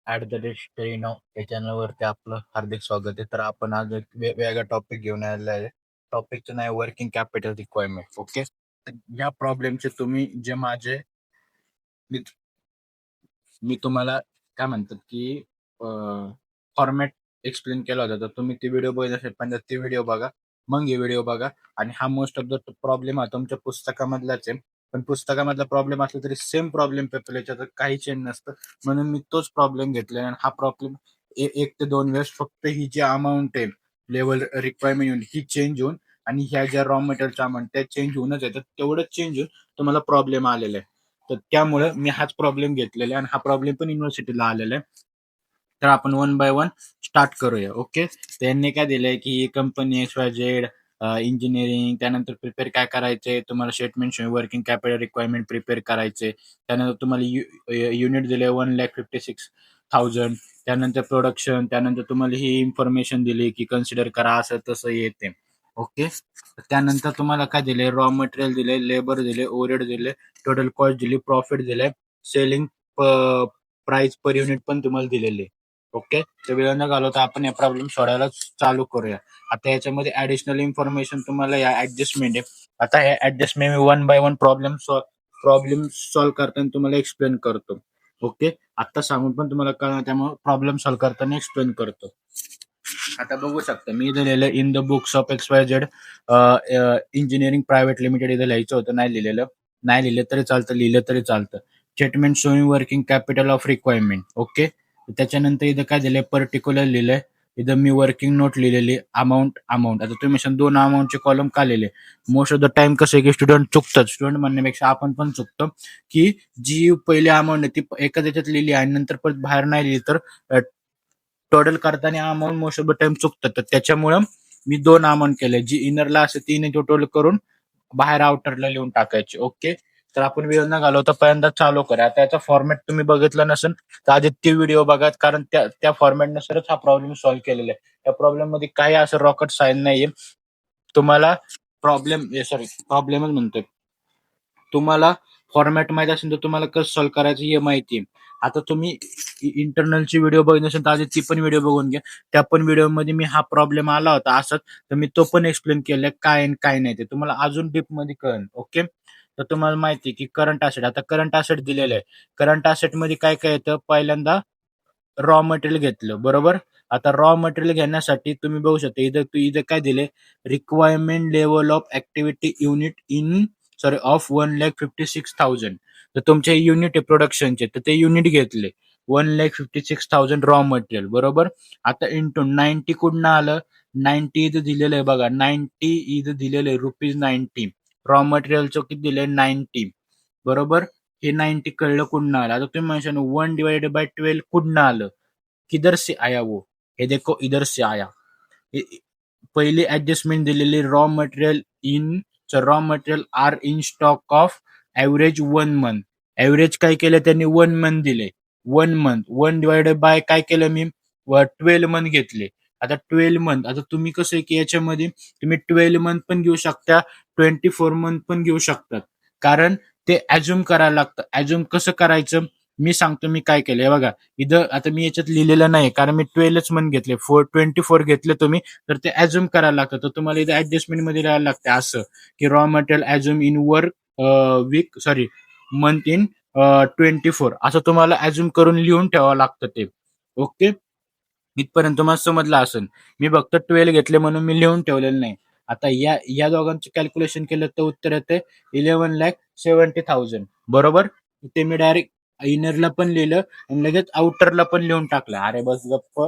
@No या चॅनलवरती आपलं हार्दिक स्वागत आहे. तर आपण आज एक वेगळा टॉपिक घेऊन आलेला आहे. टॉपिकचं नाव आहे वर्किंग कॅपिटल रिक्वायरमेंट. ओके. तर या प्रॉब्लेमचे तुम्ही जे माझे मी मी तुम्हाला काय म्हणतात की फॉर्मॅट एक्सप्लेन केला होता. तर तुम्ही ते व्हिडिओ बघितले असेल, पण ते व्हिडिओ बघा, मग हे व्हिडिओ बघा. आणि हा मोस्ट ऑफ द प्रॉब्लेम हा तुमच्या पुस्तकामधलाच आहे. पण पुस्तकामधला प्रॉब्लेम असला तरी सेम प्रॉब्लेम पेपर याच्यात काही चेंज नसतं. म्हणून मी तोच प्रॉब्लेम घेतला आणि हा प्रॉब्लेम 1 ते 2 वेळेस फक्त ही जी अमाऊंट आहे लेवल रिक्वायरमेंट ही चेंज होऊन आणि ह्या ज्या रॉ मटेरियलच्या अमाऊंट त्या चेंज होऊनच येतात. तेवढंच चेंज होऊन तुम्हाला प्रॉब्लेम आलेला आहे. तर त्यामुळे मी हाच प्रॉब्लेम घेतलेला आहे आणि हा प्रॉब्लेम पण युनिव्हर्सिटीला आलेला आहे. तर आपण वन बाय वन स्टार्ट करूया. ओके. त्यांनी काय दिलंय की कंपनी XYZ इंजिनिअरिंग, त्यानंतर प्रिपेअर काय करायचंय तुम्हाला, statement working capital requirement prepare करायचे. त्यानंतर तुम्हाला युनिट दिले 1,56,000. त्यानंतर प्रोडक्शन, त्यानंतर तुम्हाला ही इन्फॉर्मेशन दिली की कन्सिडर करा असं तसं येते. ओके. त्यानंतर तुम्हाला काय दिले, रॉ मटेरियल दिले, लेबर दिले, ओव्हरहेड दिले, टोटल कॉस्ट दिली, प्रॉफिट दिले, सेलिंग प्राइस पर युनिट पण तुम्हाला दिलेली. ओके. तर वेळ न घालवता आपण या प्रॉब्लेम सोडायला चालू करूया. आता याच्यामध्ये ऍडिशनल इन्फॉर्मेशन तुम्हाला या ऍडजस्टमेंट आहे. आता हे adjustment me one by one problem solve करताना तुम्हाला एक्सप्लेन करतो. ओके. आता सांगून पण तुम्हाला कळणार, त्यामुळे प्रॉब्लेम सॉल्व्ह करताना एक्सप्लेन करतो. आता बघू शकता मी इथं लिहिलं in the books of XYZ engineering private limited. इथं लिहायचं होतं, नाही लिहिलेलं. नाही लिहिलं तरी चालतं, लिहिलं तरी चालतं. Statement showing working capital of requirement. Okay. त्याच्यानंतर इथं काय दिलंय, पर्टिक्युलर लिहिलंय. इथं मी वर्किंग नोट लिहिलेली, अमाऊंट. आता तुम्ही म्हणशाल 2 अमाऊंटचे कॉलम का लिहिले. मोस्ट ऑफ द टाइम कसं आहे की स्टुडंट चुकतात. स्टुडंट म्हणण्यापेक्षा आपण पण चुकतो की जी पहिली अमाऊंट आहे ती एका त्याच्यात लिहिली आणि नंतर परत बाहेर नाही लिहिली तर टोटल करताना amount most of the time चुकतात. तर त्याच्यामुळं मी 2 अमाऊंट केले. जी इनरला असते तीने टोटल करून बाहेर आउटरला लिहून टाकायची. ओके. तर आपण वेळ न घालवता पहिल्यांदा चालू करूया. आता याचा फॉर्मॅट तुम्ही बघितला नसेल तर आधी ते व्हिडिओ बघा, कारण त्या फॉर्मॅट नुसारच हा प्रॉब्लेम सॉल्व्ह केलेला आहे. त्या प्रॉब्लेम मध्ये काही असं रॉकेट सायन्स नाहीये. तुम्हाला प्रॉब्लेमच म्हणतोय. तुम्हाला फॉर्मॅट माहिती असेल तर तुम्हाला कसं सॉल्व्ह करायचं हे माहिती आहे. आता तुम्ही इंटरनलची व्हिडिओ बघितली नसेल तर आधी ती पण व्हिडिओ बघून घ्या. त्या पण व्हिडिओमध्ये मी हा प्रॉब्लेम आला होता असंच, तर मी तो पण एक्सप्लेन केलाय काय आणि काय नाही ते तुम्हाला अजून डीप मध्ये कळेल. ओके. तर तुम्हाला माहिती आहे की करंट असेट, आता करंट असेट दिलेलं आहे. करंट असेट मध्ये काय काय येतं, पहिल्यांदा रॉ मटेरियल घेतलं, बरोबर. आता रॉ मटेरियल घेण्यासाठी तुम्ही बघू शकता इथं काय दिले, requirement level of activity unit of 1,56,000. तर तुमचे युनिट आहे प्रोडक्शनचे, तर ते युनिट घेतले 1,56,000 रॉ मटेरियल, बरोबर. आता इंटू 90 कुठं आलं, 90 इथं दिलेलं आहे बघा, 90 इथं दिलेलं आहे ₹90. रॉ मटेरियलचं किती दिलंय, 90, बरोबर. हे 90 कळलं कुठं आलं. आता तुम्ही म्हणशाल 1/12 कुठं आलं, किधर से आया वो, हे देखो इधर से आया. पहिली ऍडजस्टमेंट दिलेली, raw material are in stock of average 1 month. Average काय केलं त्यांनी, 1 मंथ दिले. 1 काय केलं मी, 12 मंथ घेतले. आता 12 मंथ, आता तुम्ही कसं आहे की याच्यामध्ये तुम्ही 12 मंथ पण घेऊ शकता, 24 मंथ पण घेऊ शकतात, कारण ते ऍज्युम करायला लागतं. ऍज्युम कसं करायचं मी सांगतो. मी काय केलंय बघा, इथं आता मी याच्यात लिहिलेलं नाही कारण मी 12च मंथ घेतले. 24 घेतले तुम्ही तर ते ऍज्युम करायला लागतं. तर तुम्हाला इथं ऍडजस्टमेंट मध्ये लिहायला लागतं असं की raw material assume in month in 24 असं तुम्हाला ऍज्युम करून लिहून ठेवावं लागतं ते. ओके. इथपर्यंत तुम्हाला समजलं असेल. मी फक्त 12 घेतले म्हणून मी लिहून ठेवलेलं नाही. आता या दोघांचं कॅल्क्युलेशन केलं तर उत्तर येते 11,70,000, बरोबर. ते मी डायरेक्ट इनरला पण लिहिलं आणि लगेच आउटरला पण लिहून टाकलं. अरे बस गप्प.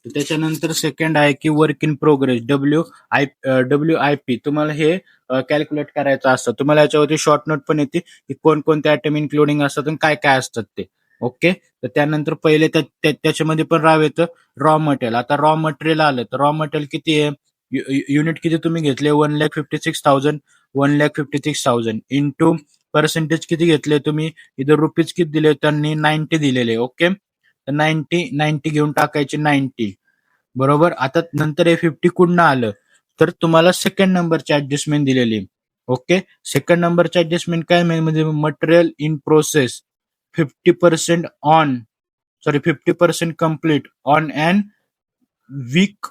त्याच्यानंतर सेकंड आहे की वर्क इन प्रोग्रेस, WIP. तुम्हाला हे कॅल्क्युलेट करायचं असतं. तुम्हाला याच्यावरती शॉर्ट नोट पण येते की कोणकोणते आयटम इन्क्लुडिंग असतात आणि काय काय असतात ते. ओके. तर त्यानंतर पहिले त्याच्यामध्ये पण राव येतं रॉ मटेरियल. आता रॉ मटेरियल आलं तर रॉ मटेरियल किती आहे, युनिट किती तुम्ही घेतले, 1,56,000. 1,56,000 इंटू पर्सेंटेज किती घेतले तुम्ही, इथं रुपीज किती दिले त्यांनी, 90 दिलेले. ओके. तर 90 घेऊन टाकायचे, 90, बरोबर. आता नंतर हे 50 कुठं आलं, तर तुम्हाला सेकंड नंबरची ऍडजस्टमेंट दिलेली. ओके. सेकंड नंबरची ऍडजस्टमेंट काय म्हणजे material in process 50% on 50% complete on an week,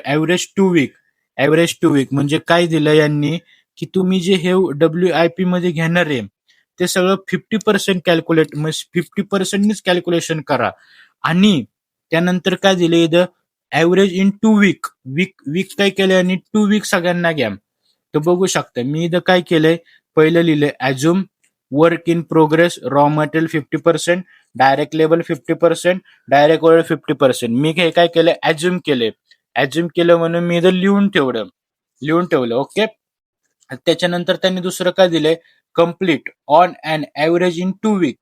average 2 week म्हणजे काय दिलं यांनी, की तुम्ही जे हे WIP मध्ये घेणार आहे ते सगळं 50% कॅल्क्युलेट, म्हणजे 50%नीच कॅल्क्युलेशन करा. आणि त्यानंतर काय दिले इथं, ॲव्हरेज इन 2 वीक. वीक काय केलंय आणि 2 वीक सगळ्यांना घ्या. तर बघू शकता मी इथं काय केलंय, पहिलं लिहिलंय assume work in progress raw material 50%, direct labour 50%, direct overhead 50%. मी हे काय केलंय, ॲज्युम केलं म्हणून मी इथं लिहून ठेवलं. ओके. त्याच्यानंतर त्यांनी दुसरं काय दिलंय, complete on and average in 2 week.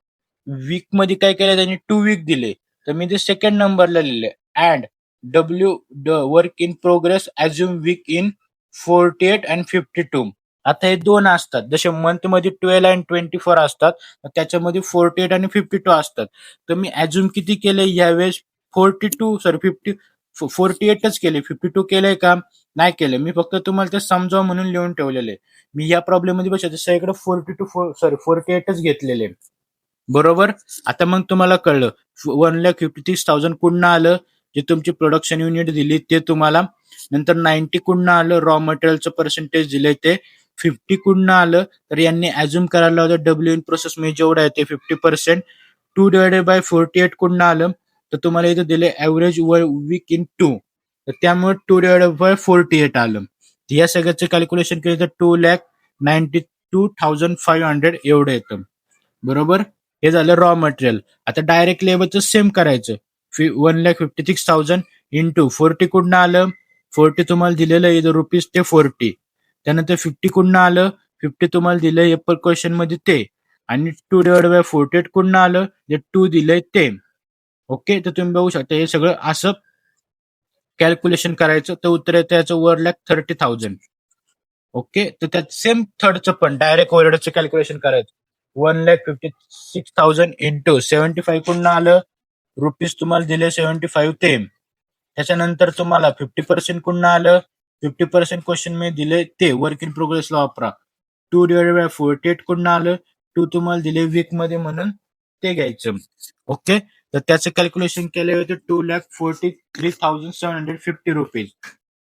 Week मध्ये काय केलं त्यांनी, 2 वीक दिले. तर मी ते सेकंड नंबरला लिहिले and W work in progress assume week in 48 and 52. आता हे दोन असतात, जसे मंथ मध्ये 12 आणि 24 असतात, त्याच्यामध्ये 48 आणि 52 असतात. तर मी ॲज्युम किती केले यावेळेस, 48च केले. 52 केलंय का, नाही केलं. मी फक्त तुम्हाला ते समजावं म्हणून लिहून ठेवलेले. मी या प्रॉब्लेम मध्ये बघा सगळीकडे 48च घेतलेले. बरोबर. आता मग तुम्हाला कळलं 1,56,000 कुठनं आलं, जे तुमची प्रोडक्शन युनिट दिली ते तुम्हाला. नंतर 90 कुठनं आलं, रॉ मटेरियलचं पर्सेंटेज दिले ते. 50 कुठनं आलं, तर यांनी ॲज्युम करायला होतं डब्ल्यू इन प्रोसेस मध्ये जेवढं आहे ते 50%. 2/48 कुठनं आलं, तर तुम्हाला इथं दिले ॲव्हरेज वीक इन 2. तर त्यामुळे 2/48 आलं. या सगळ्याचं कॅल्क्युलेशन केलं तर 2,92,500 एवढं येतं. बरोबर. हे झालं रॉ मटेरियल. आता डायरेक्ट लेबरचं सेम करायचं. 1,56,000 इंटू 40 कुठनं आलं, 40 तुम्हाला दिलेलं इथं रुपीज ते 40. त्यानंतर 50 कुठनं आलं, 50 तुम्हाला दिलं हे पर क्वेश्चन मध्ये ते. आणि 2/48 कुठनं आलं, जे 2 दिलंय ते. ओके. तर तुम्ही बघू शकता हे सगळं असं कॅल्क्युलेशन करायचं, तर उत्तर येतं याचं 1,30,000. ओके. तर त्यात सेम थर्डचं पण डायरेक्ट ओव्हरहेडचं कॅल्क्युलेशन करायचं. 1,56,000 इंटू 75 कुठनं आलं, रुपीज तुम्हाला दिले 75 ते. त्याच्यानंतर तुम्हाला 50% कुठनं आलं, 50% क्वेश्चन मध्ये दिले ते वर्क इन प्रोग्रेसला वापरा. 2/48 कुठनं आलं, 2 तुम्हाला दिले वीक मध्ये म्हणून ते घ्यायचं. ओके. तर त्याचं कॅल्क्युलेशन केलं होतं 2,43,750 रुपीज.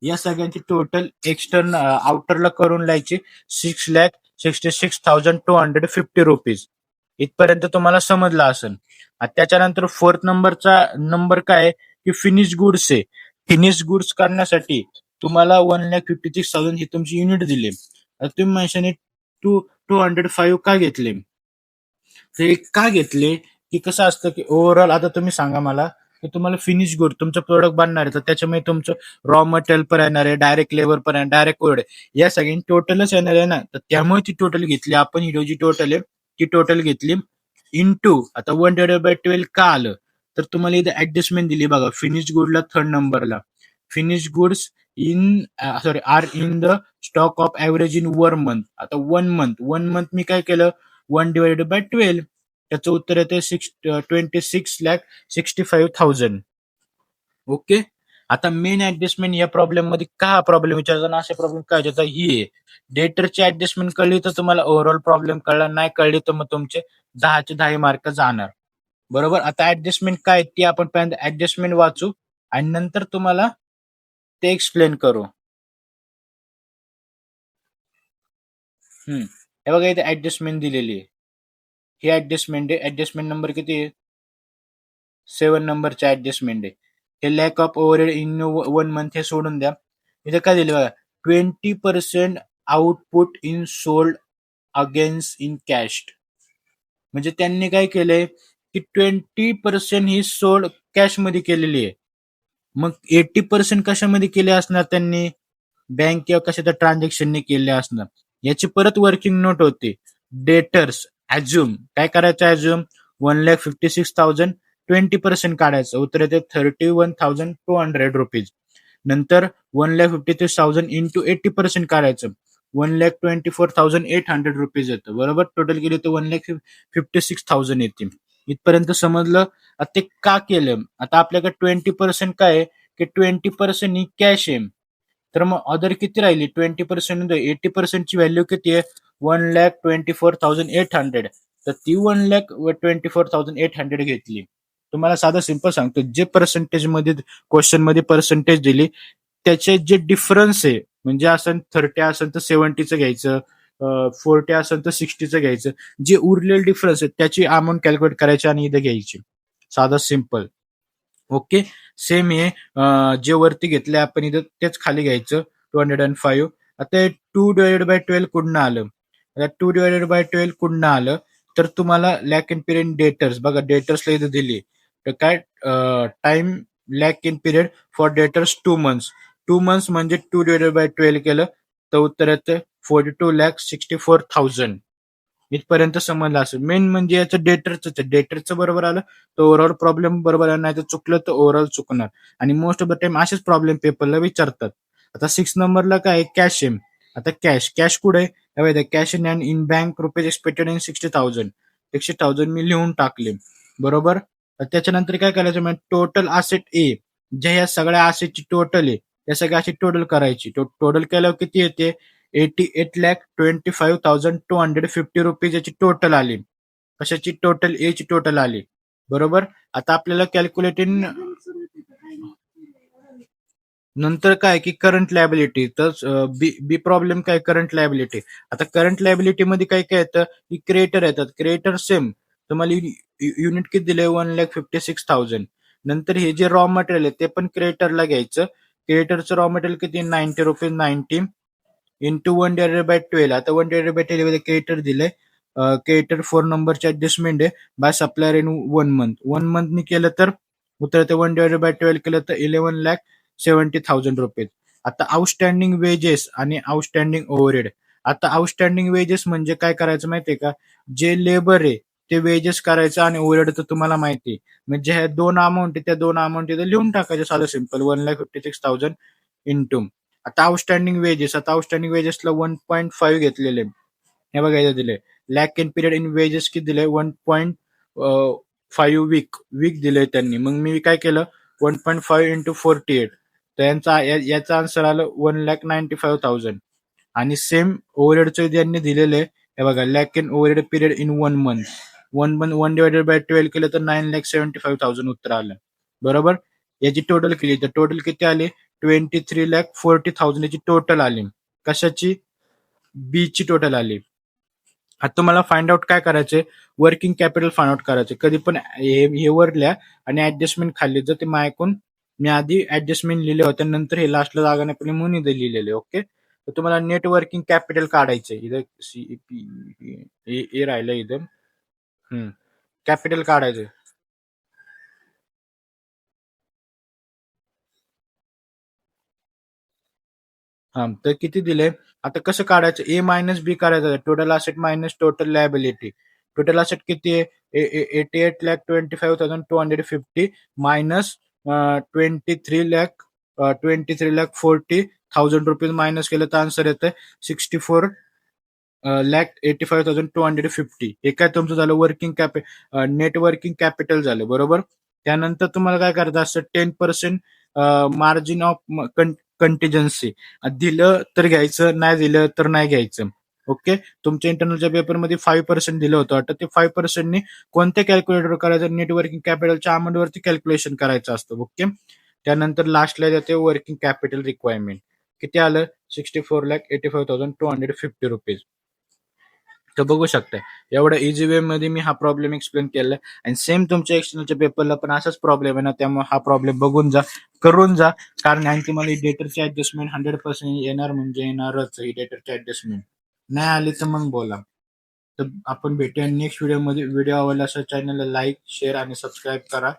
या सगळ्यांची टोटल एक्सटर्नल आउटरला करून लायची 6,66,250 रुपीज. इथपर्यंत तुम्हाला समजलं असेल. त्याच्यानंतर फोर्थ नंबरचा नंबर काय आहे, की फिनिश गुड्स आहे. फिनिश गुड्स करण्यासाठी तुम्हाला 1,56,000 ही तुमची युनिट दिली. तुम्ही म्हणशाने 205 का घेतले, ते का घेतले, की कसं असतं की ओव्हरऑल आता तुम्ही सांगा मला, की तुम्हाला फिनिश गुड तुमचं प्रोडक्ट बनणार आहे, तर त्याच्यामध्ये तुमचं रॉ मटेरियल पण येणार आहे, डायरेक्ट लेबर पण आहे, डायरेक्ट ओव्हरहेड, या सगळ्यांनी टोटलच येणार आहे ना. तर त्यामुळे ती टोटल घेतली आपण, ही जी टोटल आहे ती टोटल घेतली इंटू. आता 1/12 का आलं, तर तुम्हाला इथे ऍडजस्टमेंट दिली बघा. फिनिश गुडला थर्ड नंबरला, finish goods in are in the stock of average in 1 month. आता 1 मंथ मी काय केलं, 1/12, त्याचं उत्तर येते 26,65,000. ओके. आता मेन ऍडजस्टमेंट या प्रॉब्लेम मध्ये का हा प्रॉब्लेम विचारताना असे प्रॉब्लेम काय येतात, ही आहे. डेटरची ऍडजस्टमेंट कळली तर तुम्हाला ओव्हरऑल प्रॉब्लेम कळला, नाही कळली तर मग तुमचे 10चे 10 मार्क जाणार. बरोबर. आता ऍडजस्टमेंट काय ती आपण पहिल्यांदा ऍडजस्टमेंट वाचू आणि नंतर तुम्हाला ते एक्सप्लेन करू. हे बघा इथे ऍडजस्टमेंट दिलेली आहे. ही ऍडजस्टमेंट आहे. ऍडजस्टमेंट नंबर किती आहे, 7 नंबरचे ऍडजस्टमेंट आहे. हे lack of overhead in 1 month हे सोडून द्या. इथे काय दिलं बघा, 20% output in sold against in cash. म्हणजे त्यांनी काय केलंय, की 20% ही सोल्ड कॅश मध्ये केलेली आहे. मग 80% कशामध्ये केले असणार त्यांनी, बँक किंवा कशाच्या ट्रान्झॅक्शनने केले असणार. याची परत वर्किंग नोट होते. डेटर्स ऍज्युम काय करायचं, ऍज्युम 1,56,000 20% काढायचं, उत्तर येते 31,200 रुपीज. नंतर 1,53,000 इंटू 80% काढायचं, 1,24,800 रुपीज येतं. बरोबर. टोटल केली तर 1,56,000 येते. इथपर्यंत समजलं. आता ते का केलं, आता आपल्याकडे 20% काय आहे, की 20% ही कॅश आहे. तर मग अदर किती राहिली, 20% 80% ची व्हॅल्यू किती आहे, 1,24,800. तर ती 1,24,800 घेतली. तुम्हाला साधं सिंपल सांगतो, जे पर्सेंटेजमध्ये क्वेश्चनमध्ये पर्सेंटेज दिली, त्याचे जे डिफरन्स आहे, म्हणजे असेल 30 असेल तर 70चं घ्यायचं, 40 असेल तर 60चं घ्यायचं. जे उरलेले डिफरन्स आहेत त्याची अमाउंट कॅल्क्युलेट करायची आणि इथं घ्यायची. साधं सिंपल. ओके. सेम हे जे वरती घेतले आपण इथं तेच खाली घ्यायचं 205. आता हे 2/12 कुठनं आलं? आता 2/12 कुठनं आलं? तर तुम्हाला लॅक इन पिरियड डेटर्स बघा, डेटर्सला इथं दिली. तर काय time lag in period for debtors 2 months. 2 months म्हणजे 2/12 केलं तर उत्तर येतं 42,64,000. इथपर्यंत समजलं असेल. मेन म्हणजे याचं डेटरच डेटरचं बरोबर आलं तर ओव्हरऑल प्रॉब्लेम बरोबर आहे, नाही तर चुकलं तर ओव्हरऑल चुकणार. आणि मोस्ट ऑफ द टाइम असेच प्रॉब्लेम पेपरला विचारतात. आता 6 नंबरला काय कॅश आहे. आता कॅश कुठे आहे? Cash in bank rupees expected in 60,000. 60,000 मी लिहून टाकले. बरोबर. त्याच्यानंतर काय करायचं म्हणजे टोटल असेट ए, जे ह्या सगळ्या असेटची टोटल आहे, या सगळ्या अशी टोटल करायची. टोटल केल्यावर किती येते? 88,25,250 रुपीज याची टोटल आली. कशाची टोटल? ए ची टोटल आली. बरोबर. आता आपल्याला कॅल्क्युलेटिंग नंतर काय की करंट लायबिलिटी. तर बी प्रॉब्लेम काय? Current liability. आता करंट लायबिलिटी मध्ये काय काय येतं की क्रिएटर येतात. क्रिएटर सेम तुम्हाला युनिट किती दिले? 1,56,000. नंतर हे जे रॉ मटेरियल आहे ते पण क्रिएटरला घ्यायचं. क्रिएटरचं रॉ मटेरियल किती? 90 रुपीज 90 इंटू 1/12. आता 1/12 मध्ये क्रिएटर दिले. क्रिएटर 4 नंबरचे ऍडजस्टमेंट आहे by supplier in 1 month. 1 Manthani केलं तर उत्तर ते 1/12 केलं तर 11,70,000 रुपीज. आता आउटस्टँडिंग वेजेस आणि आउटस्टँडिंग ओव्हरहेड. आता आउटस्टँडिंग वेजेस म्हणजे काय करायचं माहितीये का? जे लेबर आहे ते वेजेस करायचं आणि ओव्हरहेड तर तुम्हाला माहिती आहे. म्हणजे ह्या दोन अमाऊंट आहे, त्या दोन अमाऊंट इथे लिहून टाकायचे. साधं सिंपल 1,56,000 इंटू. आता आउटस्टँडिंग वेजेस. आता आउटस्टँडिंग वेजेसला 1.5 घेतलेले. हे बघा इथे दिले. Lag in period in wages किती दिले? 1.5 वीक दिले त्यांनी. मग मी काय केलं? 1.5 इंटू 48. तर याचा आन्सर आलं 1,95,000. आणि सेम ओव्हरहेडचं त्यांनी दिलेलं आहे. हे बघा, lag in overhead period in 1 month. 1/12 केलं तर 9,75,000 उत्तर आलं. बरोबर. याची टोटल केली तर टोटल किती आली? 23,40,000 याची टोटल आली. कशाची? बी ची टोटल आली. आता तुम्हाला फाइंड आउट काय करायचंय? वर्किंग कॅपिटल फाइंड आउट करायचे. कधी पण हे वरल्या आणि ऍडजस्टमेंट खाल्ली जर ते ऐकून मी आधी ऍडजस्टमेंट लिहिले होते, नंतर हे लास्टला जागा नाही पडली म्हणून इथे लिहिलेले. ओके. तर तुम्हाला नेट वर्किंग कॅपिटल काढायचंय. इथं सीपी ए राहिलं इथं. कॅपिटल काढायचंय. हा, तर किती दिले? आता कसं काढायचं? ए मायनस बी करायचं. Total asset minus total liability. Total asset किती आहे? 88,25,250 मायनस 23,40,000 रुपीज मायनस केलं तर आन्सर येतं 64,85,250. हे काय तुमचं झालं? वर्किंग नेट वर्किंग कॅपिटल झालं. बरोबर. त्यानंतर तुम्हाला काय करायचं असतं? 10% मार्जिन ऑफ कंटिजन्सी. दिलं तर घ्यायचं, नाही दिलं तर नाही घ्यायचं. ओके. तुमच्या इंटरनलच्या पेपरमध्ये 5% दिलं होतं वाटतं. ते 5%नी कोणत्या कॅल्क्युलेटर करायचं? नेट वर्किंग कॅपिटलच्या अमाऊंटवरती कॅल्क्युलेशन करायचं असतं. ओके. त्यानंतर लास्टला येते वर्किंग कॅपिटल रिक्वायरमेंट. किती आलं? 64,85,250 रुपीज. तर बघू शकता, एवढ्या इझी वे मध्ये मी हा प्रॉब्लेम एक्सप्लेन केला. आणि सेम तुमच्या एक्सटर्नलच्या पेपरला पण असाच प्रॉब्लेम आहे ना, त्यामुळे हा प्रॉब्लेम बघून जा, करून जा. कारण आणखी मला डेटरची ऍडजस्टमेंट 100% येणार म्हणजे येणारच. ही डेटरची ऍडजस्टमेंट नाही आली तर मग बोला. तर आपण भेटूया नेक्स्ट व्हिडिओमध्ये. व्हिडिओ आवडला असेल चॅनलला लाईक, शेअर आणि सबस्क्राईब करा.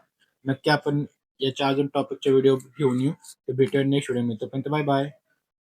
नक्की आपण याच्या अजून टॉपिकचे व्हिडिओ घेऊन येऊ. तर भेटूया नेक्स्ट व्हिडिओमध्ये. तोपर्यंत बाय बाय.